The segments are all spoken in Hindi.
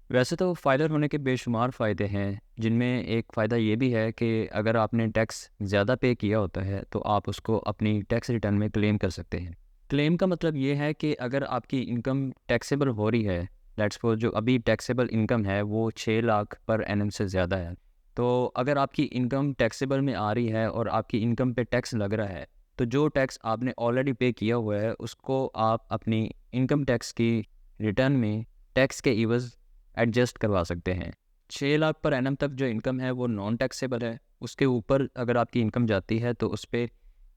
वैसे तो फाइलर होने के बेशुमार फ़ायदे हैं, जिनमें एक फ़ायदा ये भी है कि अगर आपने टैक्स ज़्यादा पे किया होता है, तो आप उसको अपनी टैक्स रिटर्न में क्लेम कर सकते हैं। क्लेम का मतलब ये है कि अगर आपकी इनकम टैक्सेबल हो रही है, लेट्स सपोज़ जो अभी टैक्सेबल इनकम है, वो 6 लाख पर एनम से ज़्यादा है। तो अगर आपकी इनकम टैक्सेबल में आ रही है और आपकी इनकम पे टैक्स लग रहा है, तो जो टैक्स आपने ऑलरेडी पे किया हुआ है, उसको आप अपनी इनकम टैक्स की रिटर्न में टैक्स के इवज़ एडजस्ट करवा सकते हैं। 6 लाख पर एनम तक जो इनकम है वो नॉन टैक्सेबल है। उसके ऊपर अगर आपकी इनकम जाती है तो उस पे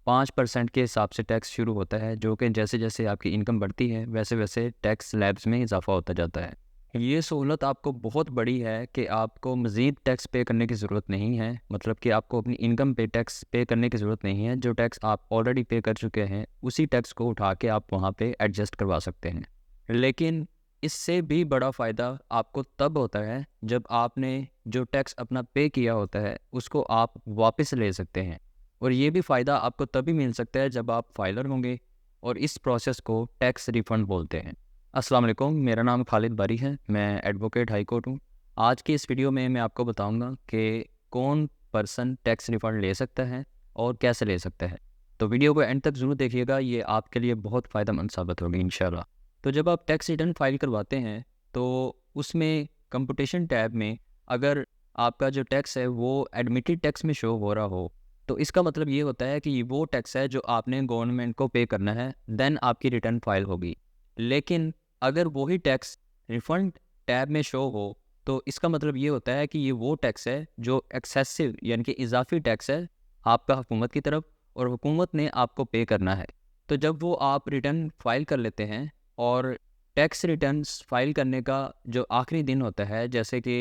5% के हिसाब से टैक्स शुरू होता है, जो कि जैसे-जैसे आपकी इनकम बढ़ती है वैसे-वैसे टैक्स स्लैब्स में इजाफ़ा होता जाता है। ये सहूलत आपको बहुत बड़ी है कि आपको मज़ीद टैक्स पे करने की ज़रूरत नहीं है। मतलब कि आपको अपनी इनकम पे टैक्स पे करने की ज़रूरत नहीं है। जो टैक्स आप ऑलरेडी पे कर चुके हैं, उसी टैक्स को उठा के आप वहाँ पे एडजस्ट करवा सकते हैं। लेकिन इससे भी बड़ा फ़ायदा आपको तब होता है जब आपने जो टैक्स अपना पे किया होता है उसको आप वापस ले सकते हैं। और ये भी फ़ायदा आपको तभी मिल सकता है जब आप फाइलर होंगे, और इस प्रोसेस को टैक्स रिफ़ंड बोलते हैं। अस्सलाम वालेकुम, मेरा नाम खालिद बारी है, मैं एडवोकेट हाई कोर्ट हूँ। आज की इस वीडियो में मैं आपको बताऊँगा कि कौन पर्सन टैक्स रिफ़ंड ले सकता है और कैसे ले सकता है। तो वीडियो को एंड तक ज़रूर देखिएगा, ये आपके लिए बहुत फ़ायदेमंद साबित होगी इंशाल्लाह। तो जब आप टैक्स रिटर्न फाइल करवाते हैं तो उसमें कंप्यूटेशन टैब में अगर आपका जो टैक्स है वो एडमिटेड टैक्स में शो हो रहा हो, तो इसका मतलब ये होता है कि ये वो टैक्स है जो आपने गवर्नमेंट को पे करना है, देन आपकी रिटर्न फाइल होगी। लेकिन अगर वही टैक्स रिफंड टैब में शो हो, तो इसका मतलब ये होता है कि ये वो टैक्स है जो एक्सेसिव यानी कि इजाफी टैक्स है आपका हुकूमत की तरफ, और हुकूमत ने आपको पे करना है। तो जब वो आप रिटर्न फाइल कर लेते हैं, और टैक्स रिटर्न्स फाइल करने का जो आखिरी दिन होता है जैसे कि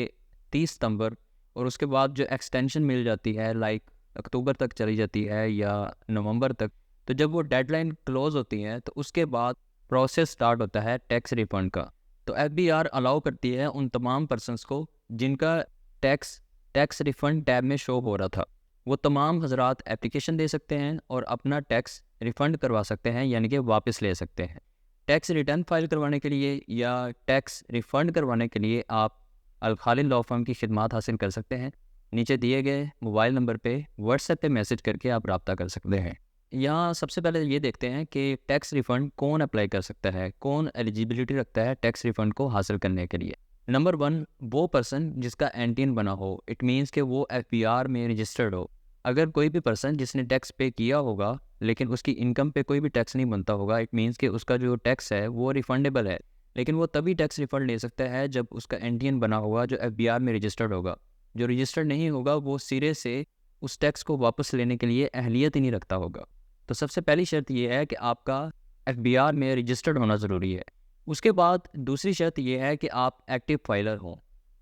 30 सितंबर, और उसके बाद जो एक्सटेंशन मिल जाती है लाइक अक्टूबर तक चली जाती है या नवंबर तक, तो जब वो डेडलाइन क्लोज होती है तो उसके बाद प्रोसेस स्टार्ट होता है टैक्स रिफंड का। तो एफबीआर अलाउ करती है उन तमाम पर्सनस को जिनका टैक्स टैक्स रिफंड टैब में शो हो रहा था, वो तमाम हजरात एप्लीकेशन दे सकते हैं और अपना टैक्स रिफंड करवा सकते हैं, यानी कि वापस ले सकते हैं। टैक्स रिटर्न फाइल करवाने के लिए या टैक्स रिफ़ंड करवाने के लिए आप अल खालिद लॉ फर्म की खिदमात हासिल कर सकते हैं। नीचे दिए गए मोबाइल नंबर पे व्हाट्सएप पे मैसेज करके आप रब्ता कर सकते हैं। यहाँ सबसे पहले ये देखते हैं कि टैक्स रिफ़ंड कौन अप्लाई कर सकता है, कौन एलिजिबिलिटी रखता है टैक्स रिफ़ंड को हासिल करने के लिए। नंबर 1, वो पर्सन जिसका एनटीन बना हो, इट मीन्स कि वो एफबीआर में रजिस्टर्ड हो। अगर कोई भी पर्सन जिसने टैक्स पे किया होगा लेकिन उसकी इनकम पे कोई भी टैक्स नहीं बनता होगा, इट मीन्स कि उसका जो टैक्स है वो रिफंडेबल है। लेकिन वो तभी टैक्स रिफंड ले सकता है जब उसका एनटीएन बना होगा जो एफबीआर में रजिस्टर्ड होगा। जो रजिस्टर्ड नहीं होगा वो सिरे से उस टैक्स को वापस लेने के लिए अहलियत ही नहीं रखता होगा। तो सबसे पहली शर्त ये है कि आपका एफबीआर में रजिस्टर्ड होना ज़रूरी है। उसके बाद दूसरी शर्त ये है कि आप एक्टिव फाइलर हों।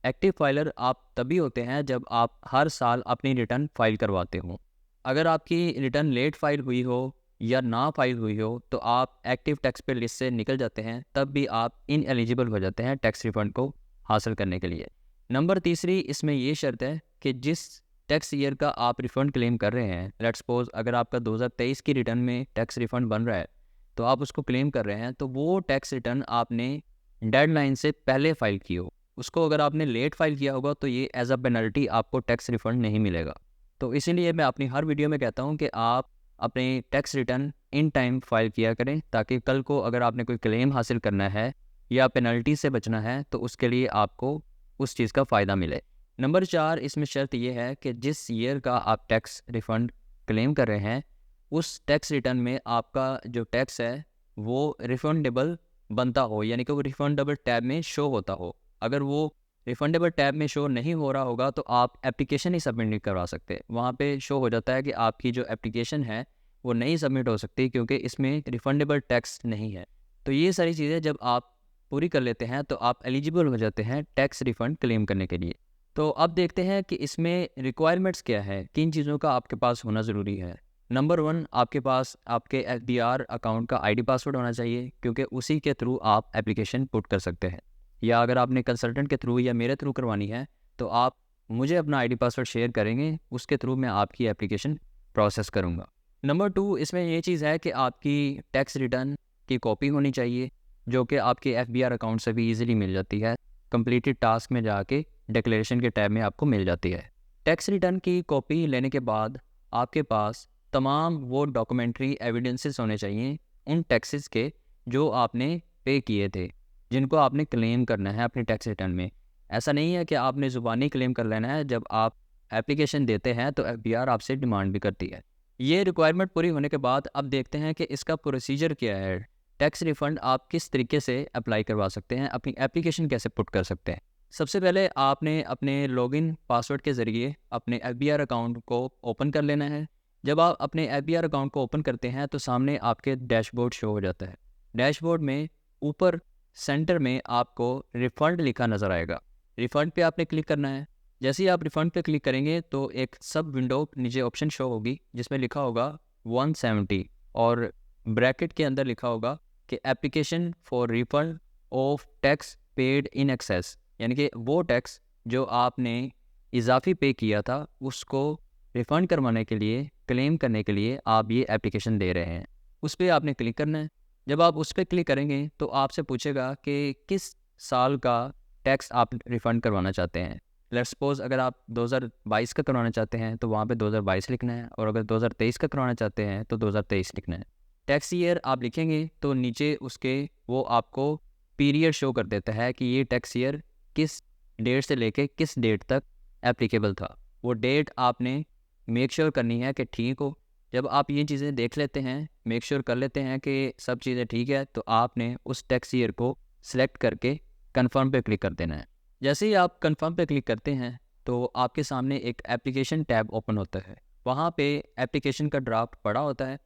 एक्टिव फाइलर आप तभी होते हैं जब आप हर साल अपनी रिटर्न फाइल करवाते हों। अगर आपकी रिटर्न लेट फाइल हुई हो या ना फाइल हुई हो, तो आप एक्टिव टैक्स पे लिस्ट से निकल जाते हैं, तब भी आप इन एलिजिबल हो जाते हैं टैक्स रिफंड को हासिल करने के लिए। नंबर तीसरी इसमें ये शर्त है कि जिस टैक्स ईयर का आप रिफंड क्लेम कर रहे हैं, लेट्स सपोज अगर आपका 2023 की रिटर्न में टैक्स रिफंड बन रहा है, तो आप उसको क्लेम कर रहे हैं, तो वो टैक्स रिटर्न आपने डेडलाइन से पहले फाइल की हो। उसको अगर आपने लेट फाइल किया होगा तो ये एज अ पेनल्टी आपको टैक्स रिफंड नहीं मिलेगा। तो इसीलिए मैं अपनी हर वीडियो में कहता हूँ कि आप अपने tax return in time file किया करें, ताकि कल को अगर आपने कोई क्लेम हासिल करना है या पेनल्टी से बचना है तो उसके लिए आपको उस चीज़ का फ़ायदा मिले। नंबर 4, इसमें शर्त यह है कि जिस ईयर का आप टैक्स रिफंड क्लेम कर रहे हैं, उस टैक्स रिटर्न में आपका जो टैक्स है वो रिफंडेबल बनता हो, यानी कि वो रिफंडेबल टैब में शो होता हो। अगर वो रिफंडेबल टैब में शो नहीं हो रहा होगा तो आप एप्लीकेशन ही सबमिट नहीं करवा सकते। वहाँ पे शो हो जाता है कि आपकी जो एप्लीकेशन है वो नहीं सबमिट हो सकती, क्योंकि इसमें रिफंडेबल टैक्स नहीं है। तो ये सारी चीज़ें जब आप पूरी कर लेते हैं तो आप एलिजिबल हो जाते हैं टैक्स रिफंड क्लेम करने के लिए। तो अब देखते हैं कि इसमें रिक्वायरमेंट्स क्या है, किन चीज़ों का आपके पास होना ज़रूरी है। नंबर 1, आपके पास आपके एफबीआर अकाउंट का आईडी पासवर्ड होना चाहिए, क्योंकि उसी के थ्रू आप एप्लीकेशन पुट कर सकते हैं। या अगर आपने कंसल्टेंट के थ्रू या मेरे थ्रू करवानी है, तो आप मुझे अपना आईडी पासवर्ड शेयर करेंगे, उसके थ्रू मैं आपकी एप्लीकेशन प्रोसेस करूँगा। नंबर 2, इसमें ये चीज़ है कि आपकी टैक्स रिटर्न की कॉपी होनी चाहिए, जो कि आपके एफबीआर अकाउंट से भी ईज़िली मिल जाती है। कंप्लीटेड टास्क में जाके डिक्लेरेशन के टैब में आपको मिल जाती है। टैक्स रिटर्न की कॉपी लेने के बाद आपके पास तमाम वो डॉक्यूमेंट्री एविडेंसेस होने चाहिए उन टैक्सेस के जो आपने पे किए थे, जिनको आपने क्लेम करना है अपने टैक्स रिटर्न में। ऐसा नहीं है कि आपने ज़ुबानी क्लेम कर लेना है, जब आप एप्लीकेशन देते हैं तो एफबीआर आपसे डिमांड भी करती है। ये रिक्वायरमेंट पूरी होने के बाद अब देखते हैं कि इसका प्रोसीजर क्या है। टैक्स रिफ़ंड आप किस तरीके से अप्लाई करवा सकते हैं, अपनी एप्लीकेशन कैसे पुट कर सकते हैं। सबसे पहले आपने अपने लॉगिन पासवर्ड के ज़रिए अपने एफबीआर अकाउंट को ओपन कर लेना है। जब आप अपने एफबीआर अकाउंट को ओपन करते हैं तो सामने आपके डैशबोर्ड शो हो जाता है। डैशबोर्ड में ऊपर सेंटर में आपको रिफ़ंड लिखा नज़र आएगा। रिफ़ंड पे आपने क्लिक करना है। जैसे ही आप रिफ़ंड पे क्लिक करेंगे तो एक सब विंडो नीचे ऑप्शन शो होगी जिसमें लिखा होगा 170 और ब्रैकेट के अंदर लिखा होगा कि application for refund of tax paid in excess, यानी कि वो टैक्स जो आपने इजाफी पे किया था उसको रिफ़ंड करवाने के लिए, क्लेम करने के लिए आप ये एप्लीकेशन दे रहे हैं। उस पर आपने क्लिक करना है। जब आप उस पर क्लिक करेंगे तो आपसे पूछेगा कि किस साल का टैक्स आप रिफ़ंड करवाना चाहते हैं। लेट्स सपोज अगर आप 2022 का करवाना चाहते हैं तो वहाँ पे 2022 लिखना है, और अगर 2023 का करवाना चाहते हैं तो 2023 लिखना है। टैक्स ईयर आप लिखेंगे तो नीचे उसके वो आपको पीरियड शो कर देता है कि ये टैक्स ईयर किस डेट से लेके किस डेट तक एप्लीकेबल था। वो डेट आपने मेक श्योर करनी है कि ठीक हो। जब आप ये चीज़ें देख लेते हैं, मेक श्योर कर लेते हैं कि सब चीज़ें ठीक है, तो आपने उस टैक्स ईयर को सिलेक्ट करके कन्फर्म पे क्लिक कर देना है। जैसे ही आप कन्फर्म पे क्लिक करते हैं तो आपके सामने एक एप्लीकेशन टैब ओपन होता है। वहाँ पे एप्लीकेशन का ड्राफ्ट पड़ा होता है।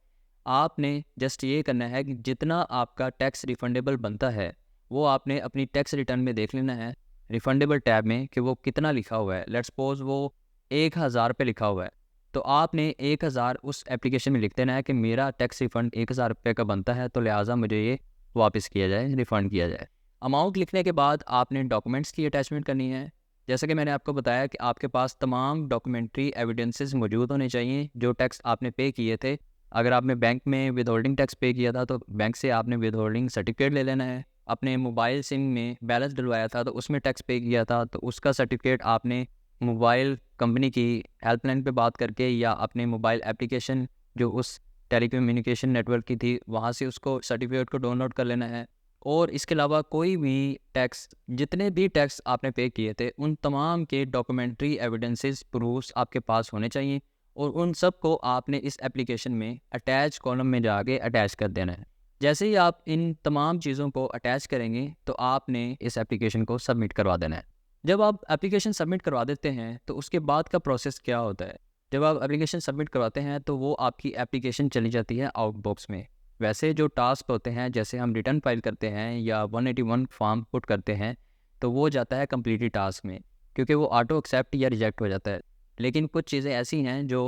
आपने जस्ट ये करना है कि जितना आपका टैक्स रिफंडेबल बनता है वो आपने अपनी टैक्स रिटर्न में देख लेना है रिफंडेबल टैब में कि वो कितना लिखा हुआ है। लेट्स सपोज वो 1000 पे लिखा हुआ है, तो आपने 1000 उस एप्लीकेशन में लिख देना है कि मेरा टैक्स रिफ़ंड 1000 रुपये का बनता है, तो लिहाजा मुझे ये वापस किया जाए, रिफ़ंड किया जाए। अमाउंट लिखने के बाद आपने डॉक्यूमेंट्स की अटैचमेंट करनी है। जैसा कि मैंने आपको बताया कि आपके पास तमाम डॉक्यूमेंट्री एविडेंसेस मौजूद होने चाहिए जो टैक्स आपने पे किए थे। अगर आपने बैंक में विद होल्डिंग टैक्स पे किया था तो बैंक से आपने विद होल्डिंग सर्टिफिकेट ले लेना है। अपने मोबाइल सिम में बैलेंस डलवाया था तो उसमें टैक्स पे किया था तो उसका सर्टिफिकेट आपने मोबाइल कंपनी की हेल्पलाइन पे बात करके या अपने मोबाइल एप्लीकेशन जो उस टेलीकम्युनिकेशन नेटवर्क की थी वहाँ से उसको सर्टिफिकेट को डाउनलोड कर लेना है। और इसके अलावा कोई भी टैक्स, जितने भी टैक्स आपने पे किए थे उन तमाम के डॉक्यूमेंट्री एविडेंसेस प्रूफ्स आपके पास होने चाहिए, और उन सब को आपने इस एप्लीकेशन में अटैच कॉलम में जाके अटैच कर देना है। जैसे ही आप इन तमाम चीज़ों को अटैच करेंगे तो आपने इस एप्लीकेशन को सबमिट करवा देना है। जब आप एप्लीकेशन सबमिट करवा देते हैं तो उसके बाद का प्रोसेस क्या होता है। जब आप एप्लीकेशन सबमिट करवाते हैं तो वो आपकी एप्लीकेशन चली जाती है आउटबॉक्स में। वैसे जो टास्क होते हैं, जैसे हम रिटर्न फाइल करते हैं या 181 फॉर्म पुट करते हैं, तो वो जाता है कंप्लीटेड टास्क में, क्योंकि वो ऑटो एक्सेप्ट या रिजेक्ट हो जाता है। लेकिन कुछ चीज़ें ऐसी हैं जो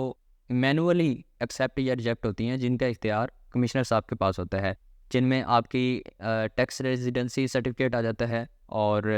मैनुअली एक्सेप्ट या रिजेक्ट होती हैं, जिनका इख्तियार कमिश्नर साहब के पास होता है, जिनमें आपकी टैक्स रेजिडेंसी सर्टिफिकेट आ जाता है और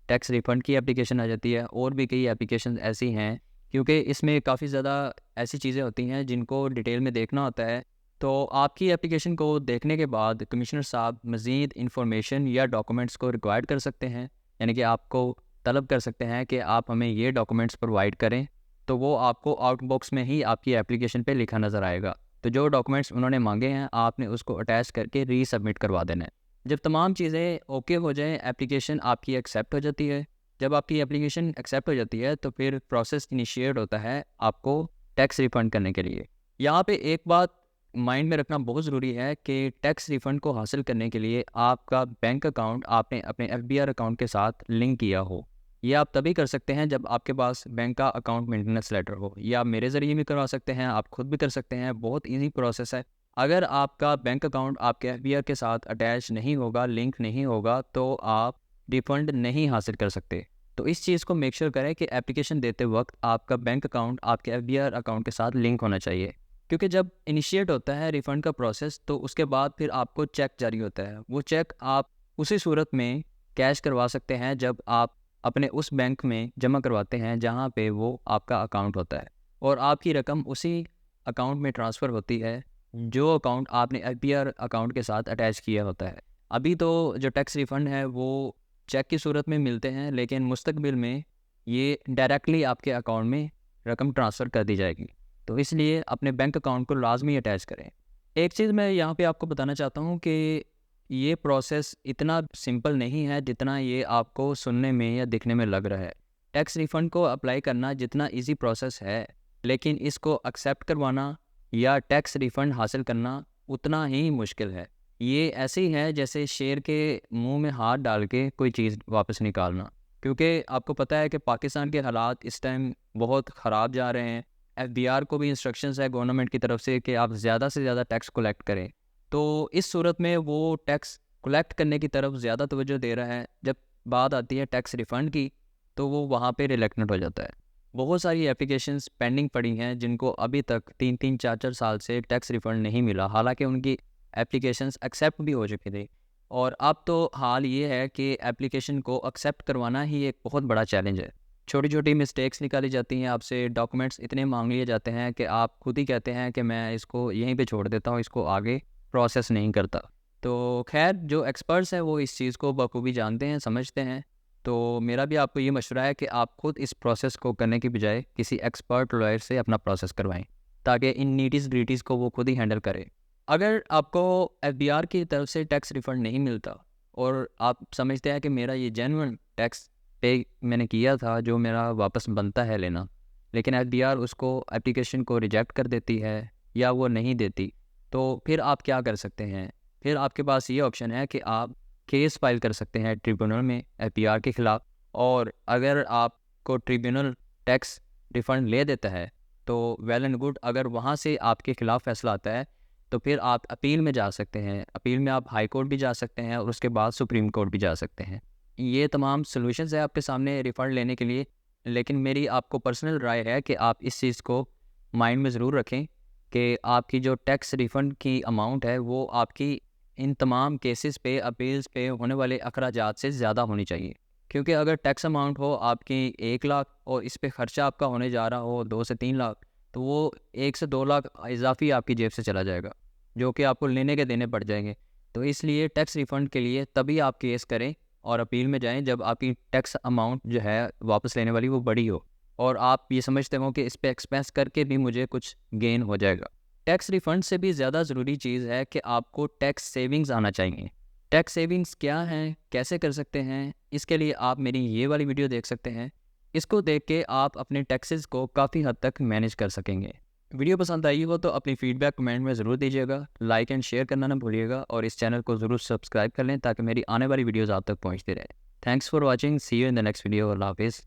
टैक्स रिफ़ंड की एप्लीकेशन आ जाती है, और भी कई एप्लीकेशन ऐसी हैं, क्योंकि इसमें काफ़ी ज़्यादा ऐसी चीज़ें होती हैं जिनको डिटेल में देखना होता है। तो आपकी एप्लीकेशन को देखने के बाद कमिश्नर साहब मज़ीद इन्फॉर्मेशन या डॉक्यूमेंट्स को रिक्वायर्ड कर सकते हैं, यानी कि आपको तलब कर सकते हैं कि आप हमें ये डॉक्यूमेंट्स प्रोवाइड करें, तो वो आपको आउटबॉक्स में ही आपकी एप्लीकेशन पे लिखा नज़र आएगा। तो जो डॉक्यूमेंट्स उन्होंने मांगे हैं आपने उसको अटैच करके रीसबमिट करवा देना है। जब तमाम चीज़ें ओके हो जाएं, एप्लीकेशन आपकी एक्सेप्ट हो जाती है। जब आपकी एप्लीकेशन एक्सेप्ट हो जाती है तो फिर प्रोसेस इनिशिएट होता है आपको टैक्स रिफ़ंड करने के लिए। यहाँ पे एक बात माइंड में रखना बहुत ज़रूरी है कि टैक्स रिफ़ंड को हासिल करने के लिए आपका बैंक अकाउंट आपने अपने एफबीआर अकाउंट के साथ लिंक किया हो। ये आप तभी कर सकते हैं जब आपके पास बैंक का अकाउंट मेंटेनेंस लेटर हो, या आप मेरे ज़रिए भी करवा सकते हैं, आप खुद भी कर सकते हैं। बहुत ईजी प्रोसेस है। अगर आपका बैंक अकाउंट आपके एफबीआर के साथ अटैच नहीं होगा, लिंक नहीं होगा, तो आप रिफ़ंड नहीं हासिल कर सकते। तो इस चीज़ को मेक श्योर करें कि एप्लीकेशन देते वक्त आपका बैंक अकाउंट आपके एफबीआर अकाउंट के साथ लिंक होना चाहिए, क्योंकि जब इनिशिएट होता है रिफ़ंड का प्रोसेस तो उसके बाद फिर आपको चेक जारी होता है। वो चेक आप उसी सूरत में कैश करवा सकते हैं जब आप अपने उस बैंक में जमा करवाते हैं जहाँ पे वो आपका अकाउंट होता है, और आपकी रकम उसी अकाउंट में ट्रांसफ़र होती है जो अकाउंट आपने एफबीआर अकाउंट के साथ अटैच किया होता है। अभी तो जो टैक्स रिफ़ंड है वो चेक की सूरत में मिलते हैं, लेकिन मुस्तकबिल में ये डायरेक्टली आपके अकाउंट में रकम ट्रांसफ़र कर दी जाएगी। तो इसलिए अपने बैंक अकाउंट को लाजमी अटैच करें। एक चीज़ मैं यहाँ पे आपको बताना चाहता हूँ कि ये प्रोसेस इतना सिंपल नहीं है जितना ये आपको सुनने में या दिखने में लग रहा है। टैक्स रिफ़ंड को अप्लाई करना जितना इजी प्रोसेस है, लेकिन इसको एक्सेप्ट करवाना या टैक्स रिफ़ंड हासिल करना उतना ही मुश्किल है। ये ऐसे ही है जैसे शेर के मुंह में हाथ डाल के कोई चीज़ वापस निकालना, क्योंकि आपको पता है कि पाकिस्तान के हालात इस टाइम बहुत ख़राब जा रहे हैं। एफबीआर को भी इंस्ट्रक्शंस है गवर्नमेंट की तरफ से कि आप ज़्यादा से ज़्यादा टैक्स कलेक्ट करें। तो इस सूरत में वो टैक्स कलेक्ट करने की तरफ ज़्यादा तवज्जो दे रहा है। जब बात आती है टैक्स रिफ़ंड की, तो वो वहाँ पे रिलक्टेंट हो जाता है। बहुत सारी एप्लीकेशंस पेंडिंग पड़ी हैं जिनको अभी तक 3-3 4-4 साल से टैक्स रिफ़ंड नहीं मिला, हालांकि उनकी एप्लीकेशंस एक्सेप्ट भी हो चुकी थी। और अब तो हाल ये है कि एप्लीकेशन को एक्सेप्ट करवाना ही एक बहुत बड़ा चैलेंज है। छोटी छोटी मिस्टेक्स निकाली जाती हैं, आपसे डॉक्यूमेंट्स इतने मांग लिए जाते हैं कि आप खुद ही कहते हैं कि मैं इसको यहीं पे छोड़ देता हूँ, इसको आगे प्रोसेस नहीं करता। तो खैर, जो एक्सपर्ट्स हैं वो इस चीज़ को बखूबी जानते हैं, समझते हैं। तो मेरा भी आपको ये मशवरा है कि आप खुद इस प्रोसेस को करने की बजाय किसी एक्सपर्ट लॉयर से अपना प्रोसेस करवाएं, ताकि इन नीटीज़ ग्रीटीज़ को वो खुद ही हैंडल करें। अगर आपको एफबीआर की तरफ से टैक्स रिफ़ंड नहीं मिलता और आप समझते हैं कि मेरा ये जेन्युइन टैक्स पे मैंने किया था जो मेरा वापस बनता है लेना, लेकिन एफबीआर उसको एप्लीकेशन को रिजेक्ट कर देती है या वो नहीं देती, तो फिर आप क्या कर सकते हैं? फिर आपके पास ये ऑप्शन है कि आप केस फाइल कर सकते हैं ट्रिब्यूनल में एफबीआर के ख़िलाफ़। और अगर आपको ट्रिब्यूनल टैक्स रिफ़ंड ले देता है तो वेल एंड गुड। अगर वहाँ से आपके ख़िलाफ़ फैसला आता है तो फिर आप अपील में जा सकते हैं। अपील में आप हाई कोर्ट भी जा सकते हैं और उसके बाद सुप्रीम कोर्ट भी जा सकते हैं। ये तमाम सॉल्यूशंस है आपके सामने रिफ़ंड लेने के लिए, लेकिन मेरी आपको पर्सनल राय है कि आप इस चीज़ को माइंड में ज़रूर रखें कि आपकी जो टैक्स रिफ़ंड की अमाउंट है वो आपकी इन तमाम केसेस पे, अपील्स पे होने वाले अखराजात से ज़्यादा होनी चाहिए। क्योंकि अगर टैक्स अमाउंट हो आपकी 1 लाख और इस पे ख़र्चा आपका होने जा रहा हो 2 से 3 लाख, तो वो 1 से 2 लाख इजाफ़ी आपकी जेब से चला जाएगा, जो कि आपको लेने के देने पड़ जाएंगे। तो इसलिए टैक्स रिफ़ंड के लिए तभी आप केस करें और अपील में जाएं जब आपकी टैक्स अमाउंट जो है वापस लेने वाली वो बड़ी हो और आप ये समझते हो कि इस पे एक्सपेंस करके भी मुझे कुछ गेन हो जाएगा। टैक्स रिफ़ंड से भी ज़्यादा ज़रूरी चीज़ है कि आपको टैक्स सेविंग्स आना चाहिए। टैक्स सेविंग्स क्या हैं, कैसे कर सकते हैं, इसके लिए आप मेरी ये वाली वीडियो देख सकते हैं। इसको देख के आप अपने टैक्सेस को काफ़ी हद तक मैनेज कर सकेंगे। वीडियो पसंद आई हो तो अपनी फ़ीडबैक कमेंट में ज़रूर दीजिएगा, लाइक एंड शेयर करना ना भूलिएगा और इस चैनल को ज़रूर सब्सक्राइब कर लें ताकि मेरी आने वाली वीडियोज़ आप तक पहुँचती रहे। Thanks for watching, see you in the next video. अल्लाह हाफिज़।